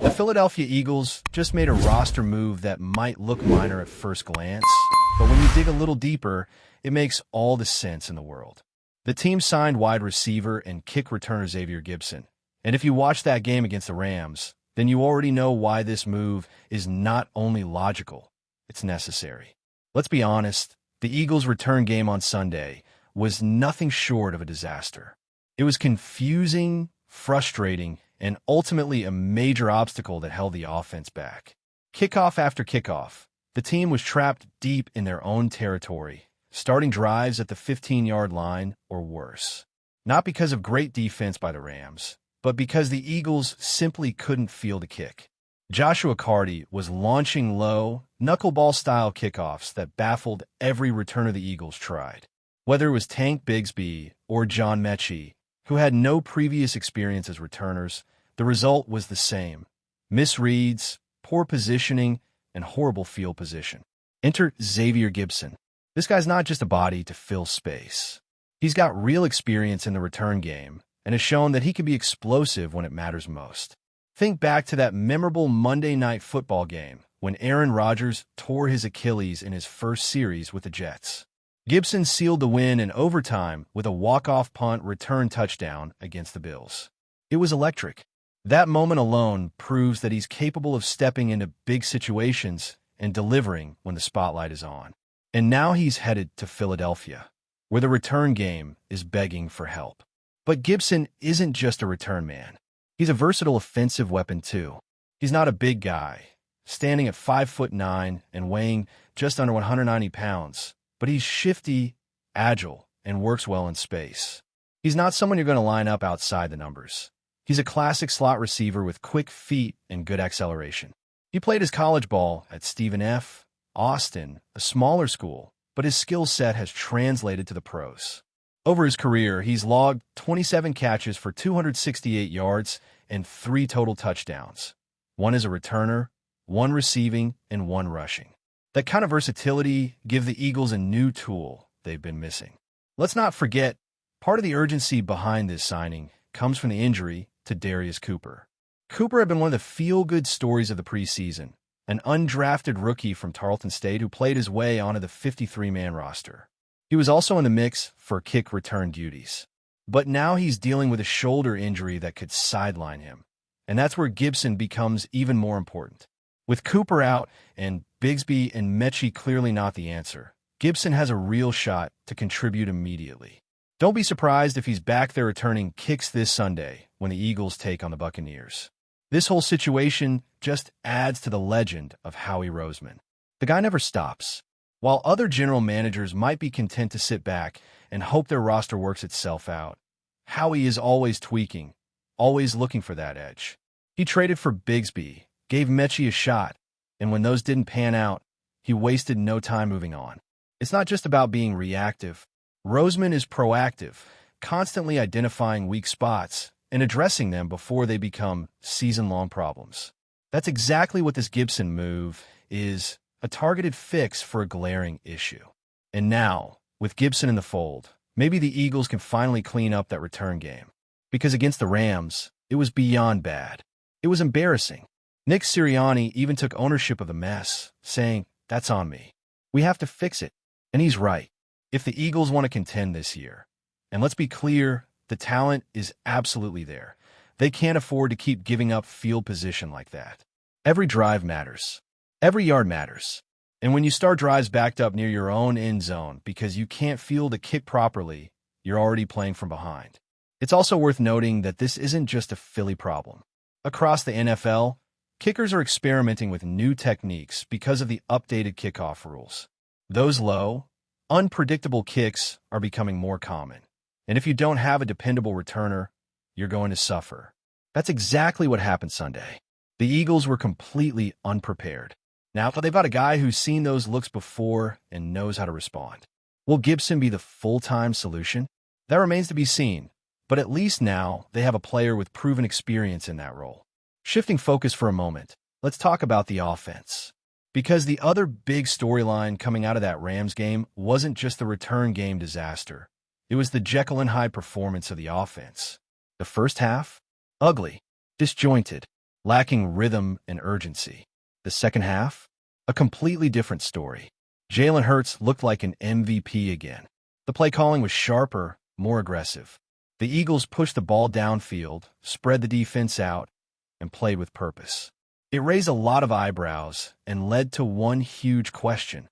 The Philadelphia Eagles just made a roster move that might look minor at first glance, but when you dig a little deeper, it makes all the sense in the world. The team signed wide receiver and kick returner Xavier Gibson. And if you watch that game against the Rams, then you already know why this move is not only logical, it's necessary. Let's be honest, the Eagles' return game on Sunday was nothing short of a disaster. It was confusing, frustrating, and ultimately a major obstacle that held the offense back. Kickoff after kickoff, the team was trapped deep in their own territory, starting drives at the 15-yard line or worse. Not because of great defense by the Rams, but because the Eagles simply couldn't field a kick. Joshua Carty was launching low, knuckleball-style kickoffs that baffled every returner the Eagles tried. Whether it was Tank Bigsby or John Mechie, who had no previous experience as returners, the result was the same: misreads, poor positioning, and horrible field position. Enter Xavier Gibson. This guy's not just a body to fill space. He's got real experience in the return game and has shown that he can be explosive when it matters most. Think back to that memorable Monday Night Football game when Aaron Rodgers tore his Achilles in his first series with the Jets. Gibson sealed the win in overtime with a walk-off punt return touchdown against the Bills. It was electric. That moment alone proves that he's capable of stepping into big situations and delivering when the spotlight is on. And now he's headed to Philadelphia, where the return game is begging for help. But Gibson isn't just a return man. He's a versatile offensive weapon too. He's not a big guy, standing at 5'9" and weighing just under 190 pounds, but he's shifty, agile, and works well in space. He's not someone you're going to line up outside the numbers. He's a classic slot receiver with quick feet and good acceleration. He played his college ball at Stephen F. Austin, a smaller school, but his skill set has translated to the pros. Over his career, he's logged 27 catches for 268 yards and 3 total touchdowns. 1 as a returner, 1 receiving, and 1 rushing. That kind of versatility gives the Eagles a new tool they've been missing. Let's not forget, part of the urgency behind this signing comes from the injury to Darius Cooper. Cooper had been one of the feel-good stories of the preseason, an undrafted rookie from Tarleton State who played his way onto the 53-man roster. He was also in the mix for kick return duties. But now he's dealing with a shoulder injury that could sideline him. And that's where Gibson becomes even more important. With Cooper out and Bigsby and Mechie clearly not the answer, Gibson has a real shot to contribute immediately. Don't be surprised if he's back there returning kicks this Sunday when the Eagles take on the Buccaneers. This whole situation just adds to the legend of Howie Roseman. The guy never stops. While other general managers might be content to sit back and hope their roster works itself out, Howie is always tweaking, always looking for that edge. He traded for Bigsby, gave Mechie a shot, and when those didn't pan out, he wasted no time moving on. It's not just about being reactive. Roseman is proactive, constantly identifying weak spots and addressing them before they become season-long problems. That's exactly what this Gibson move is, a targeted fix for a glaring issue. And now, with Gibson in the fold, maybe the Eagles can finally clean up that return game. Because against the Rams, it was beyond bad. It was embarrassing. Nick Sirianni even took ownership of the mess, saying, "That's on me. We have to fix it." And he's right. If the Eagles want to contend this year, and let's be clear, the talent is absolutely there. They can't afford to keep giving up field position like that. Every drive matters. Every yard matters. And when you start drives backed up near your own end zone because you can't field a kick properly, you're already playing from behind. It's also worth noting that this isn't just a Philly problem. Across the NFL, kickers are experimenting with new techniques because of the updated kickoff rules. Those low, unpredictable kicks are becoming more common. And if you don't have a dependable returner, you're going to suffer. That's exactly what happened Sunday. The Eagles were completely unprepared. Now, they've got a guy who's seen those looks before and knows how to respond. Will Gibson be the full-time solution? That remains to be seen, but at least now they have a player with proven experience in that role. Shifting focus for a moment, let's talk about the offense. Because the other big storyline coming out of that Rams game wasn't just the return game disaster. It was the Jekyll and Hyde performance of the offense. The first half? Ugly. Disjointed. lacking rhythm and urgency. The second half? A completely different story. Jalen Hurts looked like an MVP again. The play calling was sharper, more aggressive. The Eagles pushed the ball downfield, spread the defense out, and played with purpose. It raised a lot of eyebrows and led to one huge question.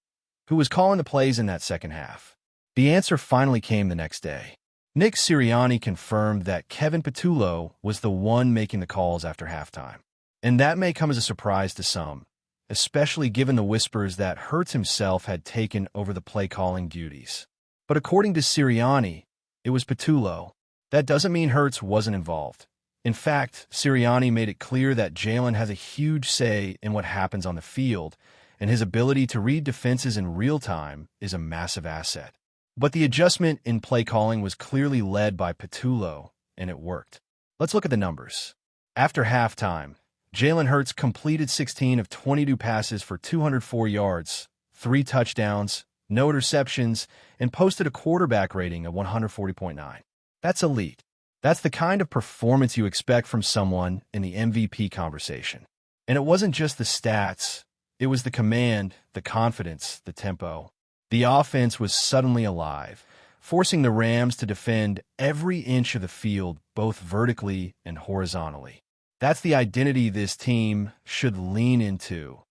Who was calling the plays in that second half? The answer finally came the next day. Nick Sirianni confirmed that Kevin Patullo was the one making the calls after halftime. And that may come as a surprise to some, especially given the whispers that Hurts himself had taken over the play-calling duties. But according to Sirianni, it was Patullo. That doesn't mean Hurts wasn't involved. In fact, Sirianni made it clear that Jalen has a huge say in what happens on the field, and his ability to read defenses in real time is a massive asset. But the adjustment in play calling was clearly led by Patullo, and it worked. Let's look at the numbers. After halftime, Jalen Hurts completed 16 of 22 passes for 204 yards, 3 touchdowns, no interceptions, and posted a quarterback rating of 140.9. That's elite. That's the kind of performance you expect from someone in the MVP conversation. And it wasn't just the stats. It was the command, the confidence, the tempo. The offense was suddenly alive, forcing the Rams to defend every inch of the field, both vertically and horizontally. That's the identity this team should lean into.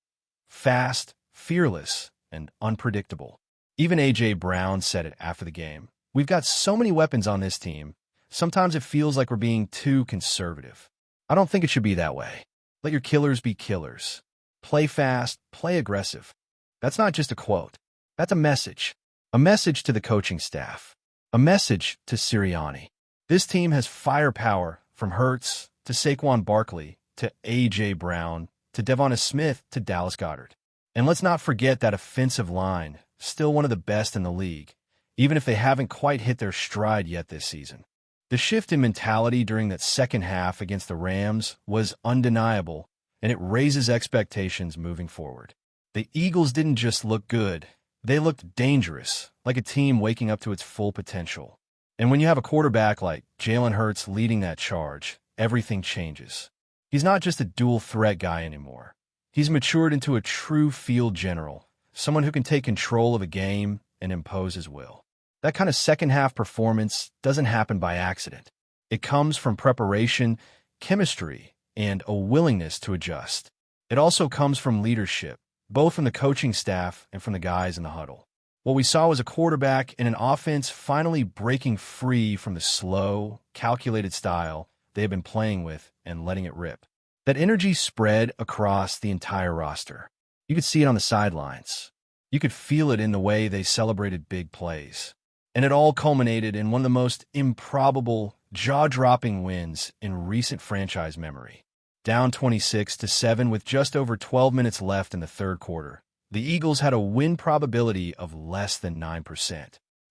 Fast, fearless, and unpredictable. Even A.J. Brown said it after the game. We've got so many weapons on this team. Sometimes it feels like we're being too conservative. I don't think it should be that way. Let your killers be killers. Play fast, play aggressive. That's not just a quote. That's a message. A message to the coaching staff. A message to Sirianni. This team has firepower from Hurts to Saquon Barkley to A.J. Brown to Devonta Smith to Dallas Goedert. And let's not forget that offensive line, still one of the best in the league, even if they haven't quite hit their stride yet this season. The shift in mentality during that second half against the Rams was undeniable, and it raises expectations moving forward. The Eagles didn't just look good. They looked dangerous, like a team waking up to its full potential. And when you have a quarterback like Jalen Hurts leading that charge, everything changes. He's not just a dual-threat guy anymore. He's matured into a true field general, someone who can take control of a game and impose his will. That kind of second-half performance doesn't happen by accident. It comes from preparation, chemistry, and a willingness to adjust. It also comes from leadership, both from the coaching staff and from the guys in the huddle. What we saw was a quarterback and an offense finally breaking free from the slow, calculated style they had been playing with and letting it rip. That energy spread across the entire roster. You could see it on the sidelines. You could feel it in the way they celebrated big plays. And it all culminated in one of the most improbable, jaw-dropping wins in recent franchise memory. Down 26-7 with just over 12 minutes left in the third quarter, the Eagles had a win probability of less than 9%.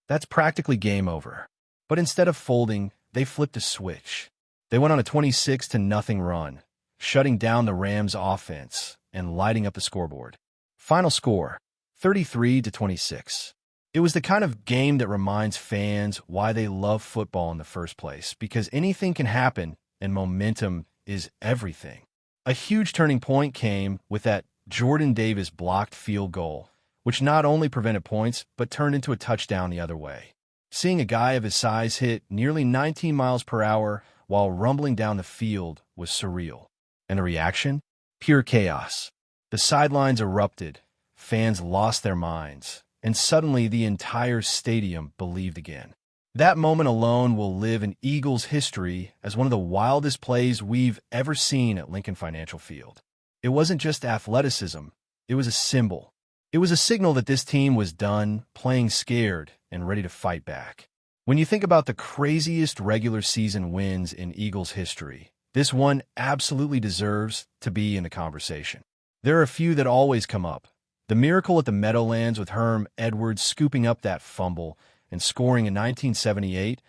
That's practically game over. But instead of folding, they flipped a switch. They went on a 26-0 run, shutting down the Rams' offense and lighting up the scoreboard. Final score, 33-26. It was the kind of game that reminds fans why they love football in the first place, because anything can happen and momentum is everything. A huge turning point came with that Jordan Davis blocked field goal, which not only prevented points, but turned into a touchdown the other way. Seeing a guy of his size hit nearly 19 miles per hour while rumbling down the field was surreal. And the reaction? Pure chaos. The sidelines erupted, fans lost their minds, and suddenly the entire stadium believed again. That moment alone will live in Eagles history as one of the wildest plays we've ever seen at Lincoln Financial Field. It wasn't just athleticism, it was a symbol. It was a signal that this team was done playing scared and ready to fight back. When you think about the craziest regular season wins in Eagles history, this one absolutely deserves to be in the conversation. There are a few that always come up. The miracle at the Meadowlands with Herm Edwards scooping up that fumble and scoring in 1978,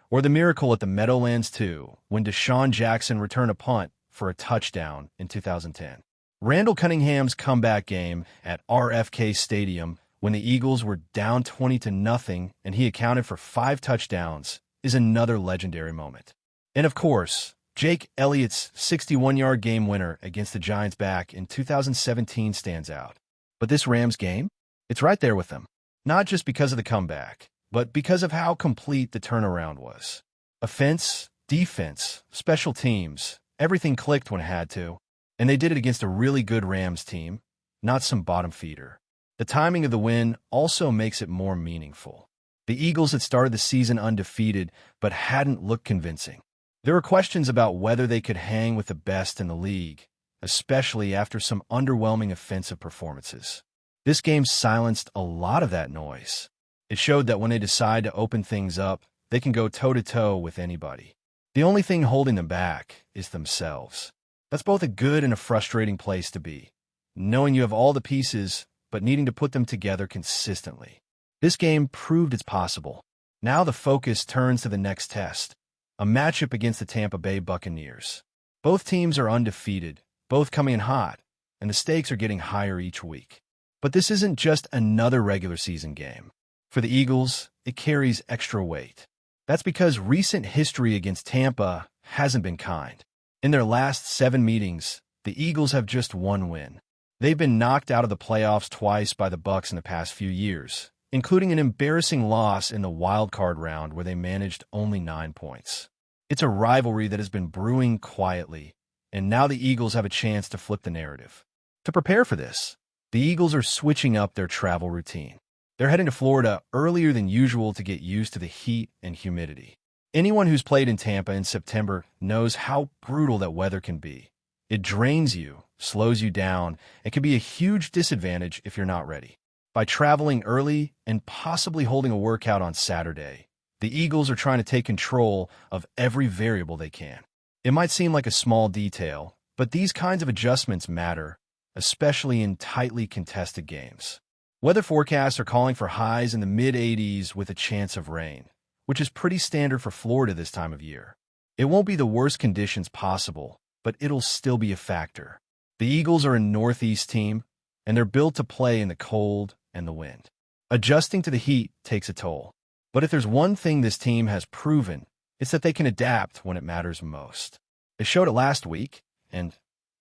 or the miracle at the Meadowlands 2 when Deshaun Jackson returned a punt for a touchdown in 2010. Randall Cunningham's comeback game at RFK Stadium when the Eagles were down 20-0 and he accounted for 5 touchdowns is another legendary moment. And of course, Jake Elliott's 61-yard game winner against the Giants back in 2017 stands out. But this Rams game? It's right there with them. Not just because of the comeback, but because of how complete the turnaround was. Offense, defense, special teams, everything clicked when it had to. And they did it against a really good Rams team, not some bottom feeder. The timing of the win also makes it more meaningful. The Eagles had started the season undefeated, but hadn't looked convincing. There were questions about whether they could hang with the best in the league, especially after some underwhelming offensive performances. This game silenced a lot of that noise. It showed that when they decide to open things up, they can go toe-to-toe with anybody. The only thing holding them back is themselves. That's both a good and a frustrating place to be, knowing you have all the pieces, but needing to put them together consistently. This game proved it's possible. Now the focus turns to the next test, a matchup against the Tampa Bay Buccaneers. Both teams are undefeated, both coming in hot, and the stakes are getting higher each week. But this isn't just another regular season game. For the Eagles, it carries extra weight. That's because recent history against Tampa hasn't been kind. In their last 7 meetings, the Eagles have just one win. They've been knocked out of the playoffs twice by the Bucs in the past few years, including an embarrassing loss in the wild card round where they managed only 9 points. It's a rivalry that has been brewing quietly, and now the Eagles have a chance to flip the narrative. To prepare for this, the Eagles are switching up their travel routine. They're heading to Florida earlier than usual to get used to the heat and humidity. Anyone who's played in Tampa in September knows how brutal that weather can be. It drains you, slows you down, and can be a huge disadvantage if you're not ready. By traveling early and possibly holding a workout on Saturday, the Eagles are trying to take control of every variable they can. It might seem like a small detail, but these kinds of adjustments matter, especially in tightly contested games. Weather forecasts are calling for highs in the mid-80s with a chance of rain, which is pretty standard for Florida this time of year. It won't be the worst conditions possible, but it'll still be a factor. The Eagles are a Northeast team, and they're built to play in the cold and the wind. Adjusting to the heat takes a toll. But if there's one thing this team has proven, it's that they can adapt when it matters most. They showed it last week, and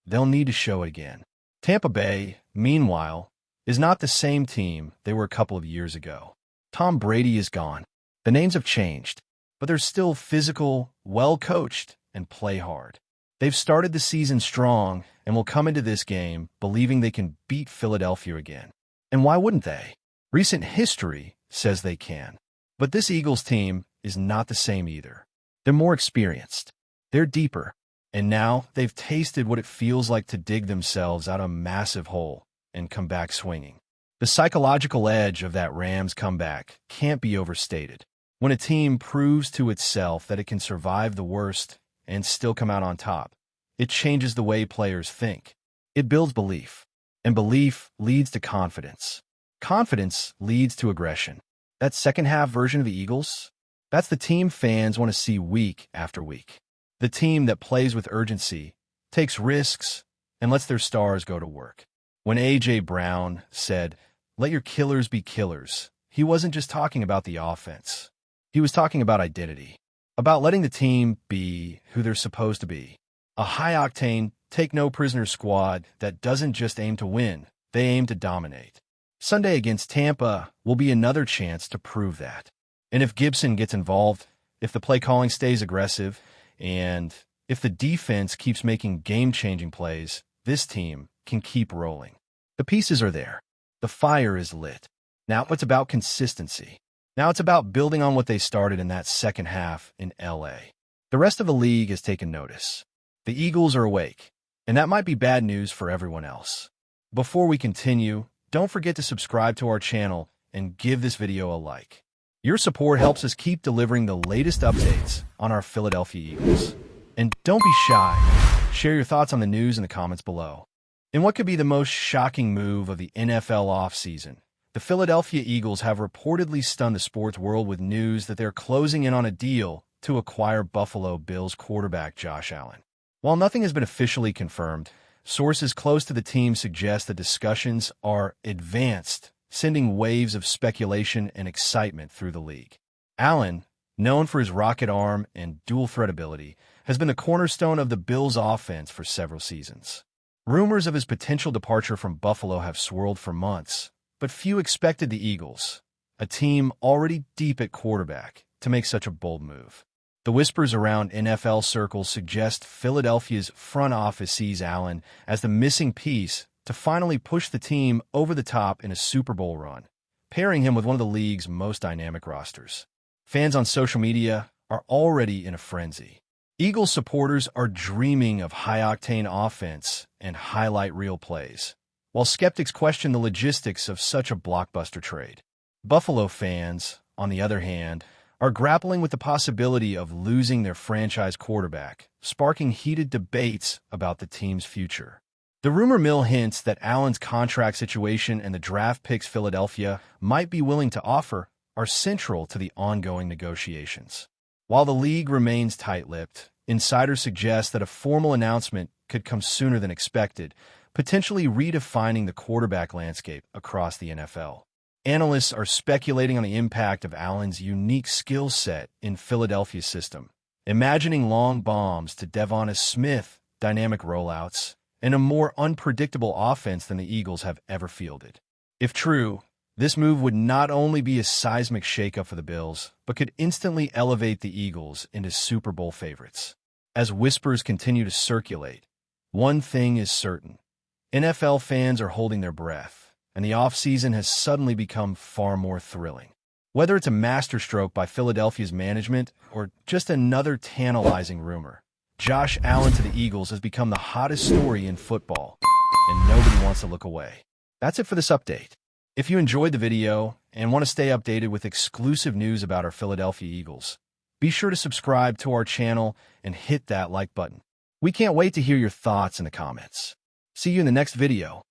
they'll need to show it again. Tampa Bay, meanwhile, is not the same team they were a couple of years ago. Tom Brady is gone. The names have changed, but they're still physical, well-coached, and play hard. They've started the season strong and will come into this game believing they can beat Philadelphia again. And why wouldn't they? Recent history says they can. But this Eagles team is not the same either. They're more experienced. They're deeper. And now they've tasted what it feels like to dig themselves out of a massive hole and come back swinging. The psychological edge of that Rams comeback can't be overstated. When a team proves to itself that it can survive the worst and still come out on top, it changes the way players think. It builds belief, and belief leads to confidence. Confidence leads to aggression. That second-half version of the Eagles, that's the team fans want to see week after week. The team that plays with urgency, takes risks, and lets their stars go to work. When A.J. Brown said, "Let your killers be killers," he wasn't just talking about the offense. He was talking about identity, about letting the team be who they're supposed to be. A high-octane, take-no-prisoners squad that doesn't just aim to win, they aim to dominate. Sunday against Tampa will be another chance to prove that. And if Gibson gets involved, if the play calling stays aggressive, and if the defense keeps making game-changing plays, this team can keep rolling. The pieces are there. The fire is lit. Now it's about consistency. Now it's about building on what they started in that second half in L.A. The rest of the league has taken notice. The Eagles are awake, and that might be bad news for everyone else. Before we continue, don't forget to subscribe to our channel and give this video a like. Your support helps us keep delivering the latest updates on our Philadelphia Eagles. And don't be shy. Share your thoughts on the news in the comments below. In what could be the most shocking move of the NFL offseason, the Philadelphia Eagles have reportedly stunned the sports world with news that they're closing in on a deal to acquire Buffalo Bills quarterback Josh Allen. While nothing has been officially confirmed, sources close to the team suggest that discussions are advanced, sending waves of speculation and excitement through the league. Allen, known for his rocket arm and dual-threat ability, has been the cornerstone of the Bills' offense for several seasons. Rumors of his potential departure from Buffalo have swirled for months, but few expected the Eagles, a team already deep at quarterback, to make such a bold move. The whispers around NFL circles suggest Philadelphia's front office sees Allen as the missing piece to finally push the team over the top in a Super Bowl run, pairing him with one of the league's most dynamic rosters. Fans on social media are already in a frenzy. Eagles supporters are dreaming of high-octane offense and highlight reel plays, while skeptics question the logistics of such a blockbuster trade. Buffalo fans, on the other hand, are grappling with the possibility of losing their franchise quarterback, sparking heated debates about the team's future. The rumor mill hints that Allen's contract situation and the draft picks Philadelphia might be willing to offer are central to the ongoing negotiations. While the league remains tight-lipped, insiders suggest that a formal announcement could come sooner than expected, potentially redefining the quarterback landscape across the NFL. Analysts are speculating on the impact of Allen's unique skill set in Philadelphia's system, imagining long bombs to Devonta Smith, dynamic rollouts, and a more unpredictable offense than the Eagles have ever fielded. If true, this move would not only be a seismic shakeup for the Bills, but could instantly elevate the Eagles into Super Bowl favorites. As whispers continue to circulate, one thing is certain: NFL fans are holding their breath, and the offseason has suddenly become far more thrilling. Whether it's a masterstroke by Philadelphia's management or just another tantalizing rumor, Josh Allen to the Eagles has become the hottest story in football, and nobody wants to look away. That's it for this update. If you enjoyed the video and want to stay updated with exclusive news about our Philadelphia Eagles, be sure to subscribe to our channel and hit that like button. We can't wait to hear your thoughts in the comments. See you in the next video.